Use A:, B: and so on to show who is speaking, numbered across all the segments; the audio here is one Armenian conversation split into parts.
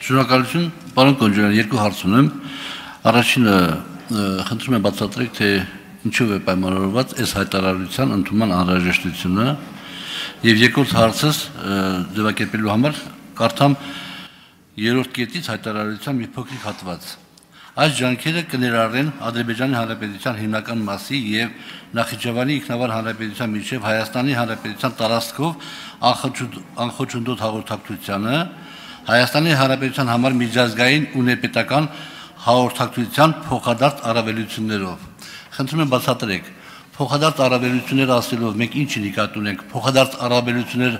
A: Շնորհակալություն, պարոն Կոնջարյան, երկու հարց ունեմ։ Առաջինը խնդրում եմ բացատրեք, թե ինչով է պայմանավորված այս հայտարարության ընդունման անհրաժեշտությունը, եւ երկրորդ հարցս ձևակերպելու համար կարդամ երրորդ կետից հայտարարության մի փոքրիկ հատված։ Այս ջանքերը կներառեն Ադրբեջանի Հանրապետության հիմնական մասի եւ Նախիջևանի ինքնավար հանրապետության միջև Հայաստանի Հանրապետության տարածքով անխոչնդոտ հաղորդակցությանը, Հայաստանի Հանրապետության համար միջազգային ու ներպետական հաղորդակցության փոխադարձ առավելություններով։ Խնդրում եմ բացատրեք, փոխադարձ առավելություններ ասելով մենք ինչ նկատի ունենք, փոխադարձ առավելություններ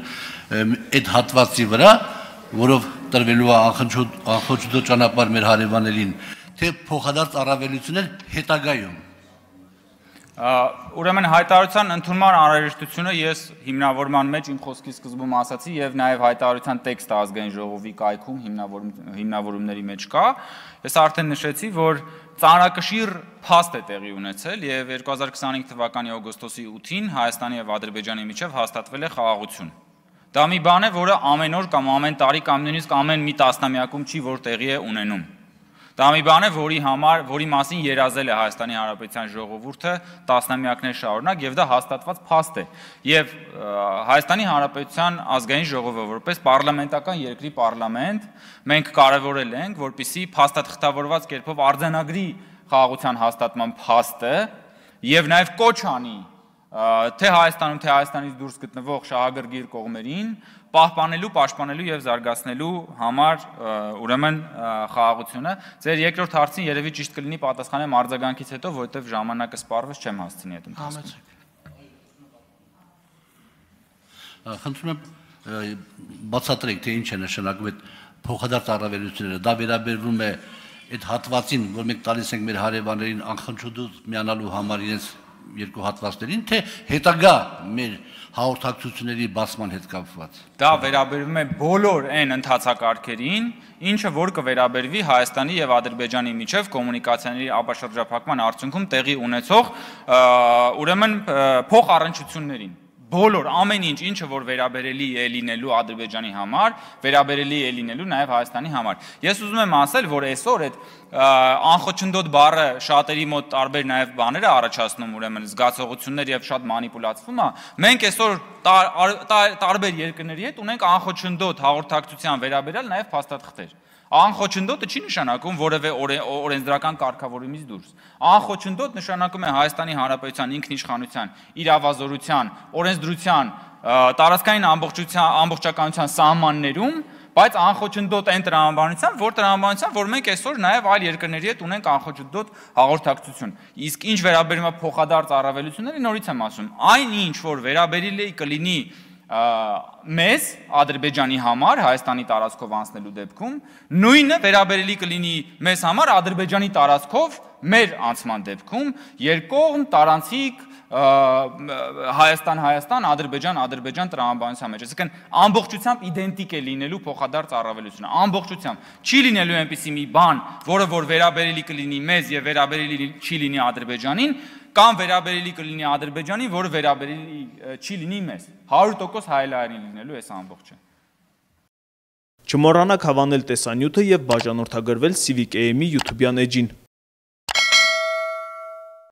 A: այդ հատվածի վրա, որով տրվելու է անխոչնդոտ ճանապարհ մեր հարևաններին, թե փոխադարձ առավելություններ հետագայում։
B: Ուրեմն հայտարարության ընդունման անհրաժեշտությունը ես հիմնավորման մեջ իմ խոսքի սկզբում ասացի եւ նաեւ հայտարարության տեքստը ազգային ժողովի կայքում հիմնավորումների մեջ կա։ Ես արդեն նշեցի, որ ծանրակշիռ փաստ է տեղի ունեցել եւ 2025 թվականի օգոստոսի 8-ին Հայաստանի եւ Ադրբեջանի միջև հաստատվել է խաղաղություն։ Դա մի բան է, որը ամեն օր կամ ամեն տարի կամ նույնիսկ ամեն մի տասնամյակում չի որ տեղի է ունենում։ Դա մի բան է, որի մասին երազել է Հայաստանի Հանրապետության ժողովուրդը տասնամյակներ շարունակ եւ դա հաստատված փաստ է։ Եվ Հայաստանի Հանրապետության ազգային ժողովը որպես պարլամենտական երկրի պարլամենտ մենք կարևորել ենք, որպեսզի փաստաթղթավորված կերպով արձանագրի խաղաղության հաստատման փաստը եւ նաեւ կոչ անի թե Հայաստանում, թե Հայաստանից դուրս գտնվող շահագրգիռ կողմերին պահպանելու, պաշտպանելու եւ զարգացնելու համար ուրեմն խաղաղությունը։ Ձեր երկրորդ հարցին երևի ճիշտ կլինի պատասխանեմ արձագանքից հետո, որովհետեւ ժամանակը սպառվեց, չեմ հասցնի այդ ընթացքում։
A: Խնդրում եմ բացատրեք, թե ինչ է նշանակում այդ փոխադարձ առավելությունները։ Դա վերաբերվում է այդ հատվածին, որ մենք տալիս ենք մեր հարևաններին անխնչուդուց միանալու համար իրենց երկու հատվածներին, թե հետագա մեր հաղորդակցությունների բացման հետ կապված։
B: Դա վերաբերվում է բոլոր այն ընթացակարգերին, ինչը որ կվերաբերվի Հայաստանի եւ Ադրբեջանի միջև կոմունիկացիաների ապաշրջափակման արդյունքում տեղի ունեցող ուրեմն փոխառընչություններին։ Բոլոր ամեն ինչ, ինչը որ վերաբերելի է լինելու Ադրբեջանի համար, վերաբերելի է լինելու նաև Հայաստանի համար։ Ես ուզում եմ ասել, որ այսօր այդ անխոչնդոտ բառը շատերի մոտ տարբեր նաև բաներ է առաջացնում, ուրեմն զգացողություններ եւ շատ մանիպուլացվում է։ Մենք այսօր տարբեր երկրների հետ ունենք անխոչնդոտ հաղորդակցության վերաբերյալ նաև փաստաթղթեր։ Անխոչնդոտը չի նշանակում որևէ օրենսդրական կարգավորումից դուրս։ Անխոչնդոտ նշանակում է Հայաստանի Հանրապետության ինքնիշխանության, իրավազորության, օրենսդրության, տարածքային ամբողջականության սահմաններում, բայց անխոչնդոտ այն տրամաբանության, որ մենք այսօր նաև այլ երկրների հետ ունենք անխոչնդոտ հաղորդակցություն։ Իսկ ինչ վերաբերում է փոխադարձ առավելությունների, նորից եմ ասում, այն ինչ որ վերաբերելի կլինի մեզ Ադրբեջանի համար Հայաստանի տարածքով անցնելու դեպքում նույնը վերաբերելի կլինի մեզ համար Ադրբեջանի տարածքով մեր անցման դեպքում երկկողմ տարանցիկ Հայաստան, Ադրբեջան տրամաբանության մեջ, այսինքն ամբողջությամբ իդենտիկ է լինելու փոխադարձ առավելությունը, ամբողջությամբ չի լինելու այնպիսի մի բան, որը որ վերաբերելի կլինի մեզ եւ վերաբերելի չի լինի Ադրբեջանին, կամ վերաբերելի կլինի Ադրբեջանին, որը վերաբերելի չի լինի մեզ, 100% հայելայինի լինելու այս ամբողջը։
C: Չմոռանաք հավանել տեսանյութը եւ բաժանորդագրվել Civic AM-ի YouTube-յան էջին։